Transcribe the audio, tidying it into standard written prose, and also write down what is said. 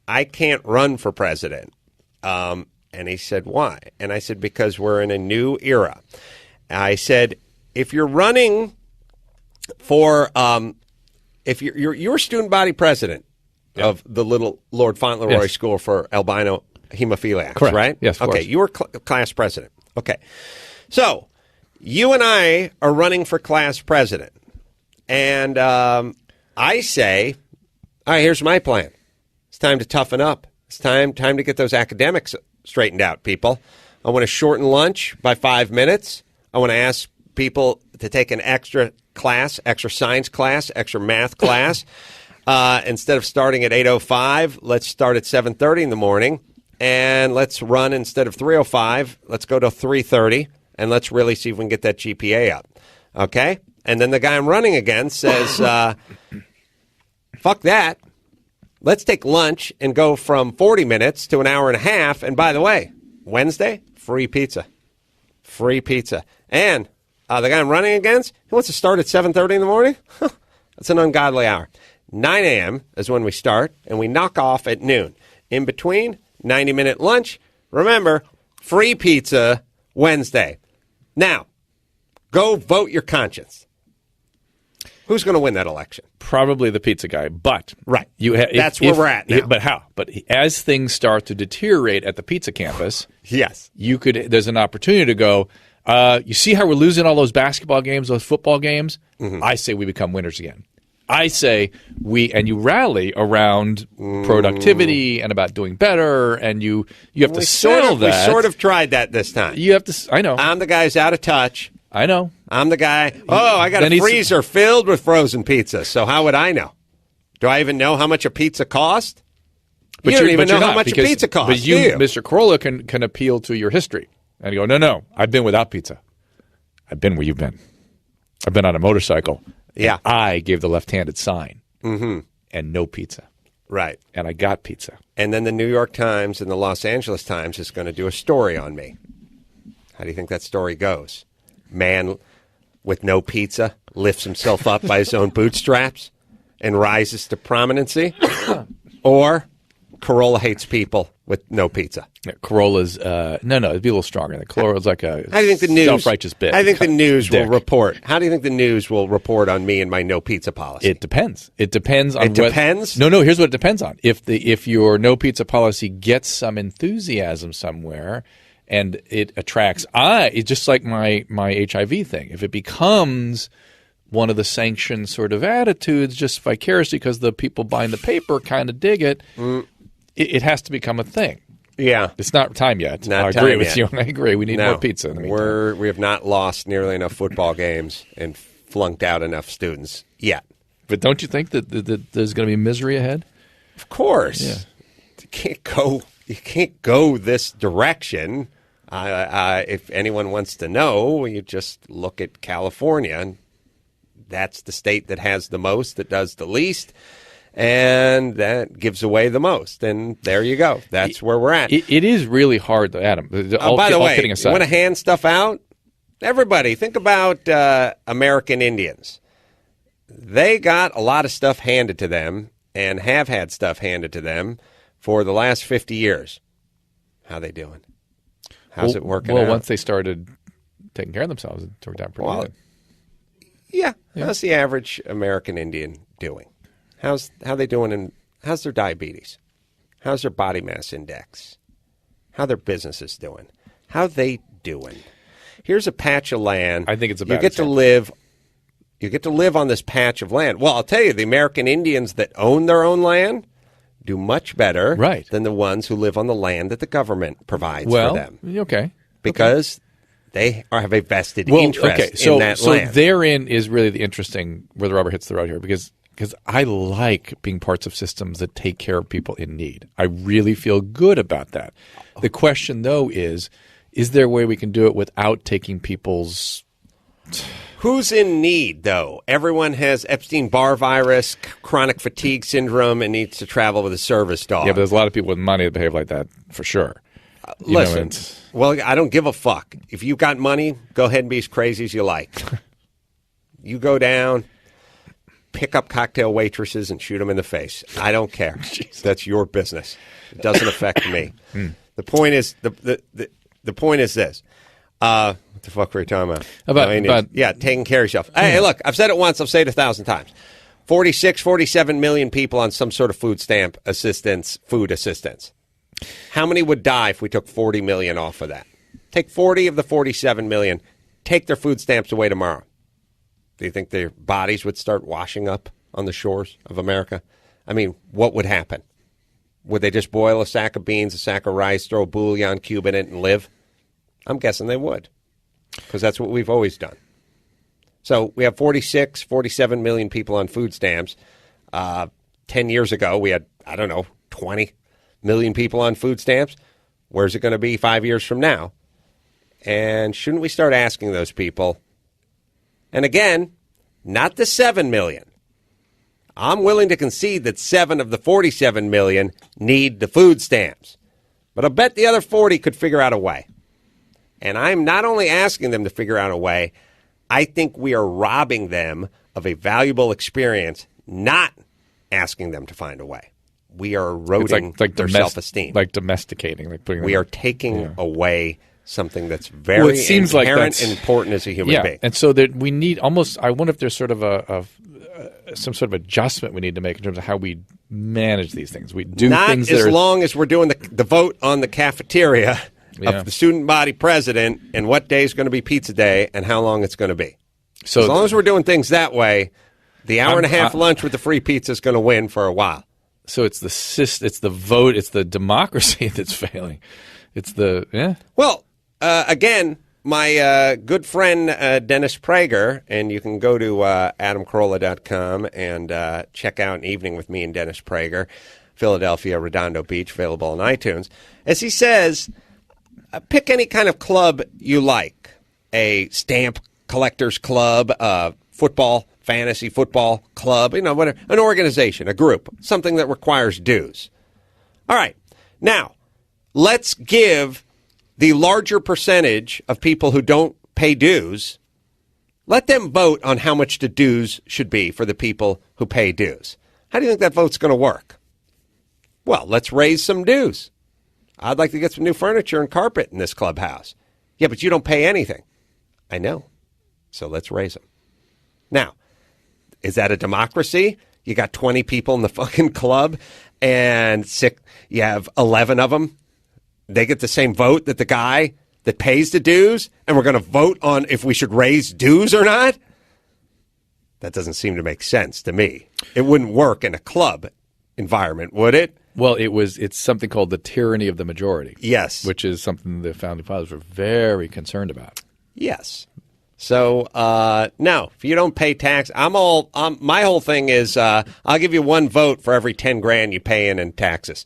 I can't run for president. And he said, why? And I said, because we're in a new era. I said, if you're running for, if you're student body president of the little Lord Fauntleroy School for Albino Hemophiliacs, Correct. right? Yes, of okay, course. you were class president. Okay. So you and I are running for class president. And I say, all right, here's my plan. It's time to toughen up. It's time to get those academics straightened out, people. I want to shorten lunch by 5 minutes. I want to ask people to take an extra class, extra science class, extra math class. Instead of starting at 8:05, let's start at 7:30 in the morning. And let's run instead of 3:05, let's go to 3:30. And let's really see if we can get that GPA up. Okay? And then the guy I'm running against says, fuck that. Let's take lunch and go from 40 minutes to an hour and a half. And by the way, Wednesday, free pizza. Free pizza. And the guy I'm running against, he wants to start at 7:30 in the morning. That's an ungodly hour. 9 a.m. is when we start, and we knock off at noon. In between, 90-minute lunch. Remember, free pizza Wednesday. Now, go vote your conscience. Who's going to win that election? Probably the pizza guy, but right. That's where we're at now. But how? But as things start to deteriorate at the pizza campus, yes, there's an opportunity to go. You see how we're losing all those basketball games, those football games? Mm-hmm. I say we become winners again. I say you rally around productivity and about doing better, and you have to settle that. We sort of tried that this time. You have to. I know. I'm the guy who's out of touch. I know. I'm the guy. Oh, I got a freezer filled with frozen pizza. So how would I know? Do I even know how much a pizza costs? But you don't even know how much a pizza costs. But you, Mr. Corolla, can appeal to your history and you go, no, I've been without pizza. I've been where you've been. I've been on a motorcycle. Yeah. I gave the left-handed sign and no pizza. Right. And I got pizza. And then the New York Times and the Los Angeles Times is going to do a story on me. How do you think that story goes? Man with no pizza lifts himself up by his own bootstraps and rises to prominency? Or Corolla hates people with no pizza? Yeah, Corolla's, no, it'd be a little stronger. Corolla's like a how do you think the news, self-righteous bit. I think the news will report. How do you think the news will report on me and my no pizza policy? It depends. It depends on It depends? No, here's what it depends on. If your no pizza policy gets some enthusiasm somewhere and it attracts it's just like my HIV thing. If it becomes one of the sanctioned sort of attitudes just vicariously because the people buying the paper kind of dig it, it has to become a thing. Yeah. It's not time yet. I agree with you. I agree. We need more pizza in the meantime. We have not lost nearly enough football games and flunked out enough students yet. But don't you think that there's going to be misery ahead? Of course. Yeah. You can't go this direction. If anyone wants to know, you just look at California. And that's the state that has the most, that does the least. And that gives away the most. And there you go. That's where we're at. It is really hard, though, Adam. By the way, you want to hand stuff out? Everybody, think about American Indians. They got a lot of stuff handed to them and have had stuff handed to them for the last 50 years. How they doing? How's it working out? Well, once they started taking care of themselves, it turned out pretty good. Yeah. How's the average American Indian doing? How they doing? And how's their diabetes? How's their body mass index? How their businesses doing? How they doing? Here's a patch of land. I think it's about you get to live. You get to live on this patch of land. Well, I'll tell you, the American Indians that own their own land do much better than the ones who live on the land that the government provides for them. Okay. Because they have a vested interest in that land. So therein is really the interesting where the rubber hits the road here, because I like being parts of systems that take care of people in need. I really feel good about that. The question, though, is there a way we can do it without taking people's... Who's in need, though? Everyone has Epstein-Barr virus, chronic fatigue syndrome, and needs to travel with a service dog. Yeah, but there's a lot of people with money that behave like that, for sure. Listen, well, I don't give a fuck. If you got money, go ahead and be as crazy as you like. You go down, pick up cocktail waitresses and shoot them in the face. I don't care. That's your business. It doesn't affect me. The point is the point is this. What the fuck were you talking about? Taking care of yourself. Hey, look, I've said it once. I've said it 1,000 times. 46, 47 million people on some sort of food stamp assistance, food assistance. How many would die if we took 40 million off of that? Take 40 of the 47 million. Take their food stamps away tomorrow. Do you think their bodies would start washing up on the shores of America? I mean, what would happen? Would they just boil a sack of beans, a sack of rice, throw a bouillon cube in it, and live? I'm guessing they would, because that's what we've always done. So we have 46, 47 million people on food stamps. 10 years ago, we had, 20 million people on food stamps. Where's it going to be 5 years from now? And shouldn't we start asking those people? And again, not the 7 million. I'm willing to concede that 7 of the 47 million need the food stamps. But I bet the other 40 could figure out a way. And I'm not only asking them to figure out a way, I think we are robbing them of a valuable experience, not asking them to find a way. We are eroding their self-esteem. Like domesticating. Like putting we are taking away something that's very inherent and important as a human being. And so that we need almost, I wonder if there's sort of some sort of adjustment we need to make in terms of how we manage these things. We do not things as long as we're doing the vote on the cafeteria of the student body president and what day is going to be pizza day and how long it's going to be. So as long as we're doing things that way, the hour and a half lunch with the free pizza is going to win for a while. So it's the vote, it's the democracy that's failing. It's Well, again, my good friend Dennis Prager, and you can go to adamcarolla.com and check out An Evening with Me and Dennis Prager, Philadelphia, Redondo Beach, available on iTunes. As he says, pick any kind of club you like, a stamp collectors club, football, fantasy football club, whatever, an organization, a group, something that requires dues. All right. Now, let's give the larger percentage of people who don't pay dues, let them vote on how much the dues should be for the people who pay dues. How do you think that vote's going to work? Well, let's raise some dues. I'd like to get some new furniture and carpet in this clubhouse. Yeah, but you don't pay anything. I know. So let's raise them. Now, is that a democracy? You got 20 people in the fucking club and you have 11 of them. They get the same vote that the guy that pays the dues, and we're going to vote on if we should raise dues or not? That doesn't seem to make sense to me. It wouldn't work in a club environment, would it? Well, it's something called the tyranny of the majority. Yes. Which is something the Founding Fathers were very concerned about. Yes. So, no, if you don't pay tax, my whole thing is I'll give you one vote for every 10 grand you pay in taxes.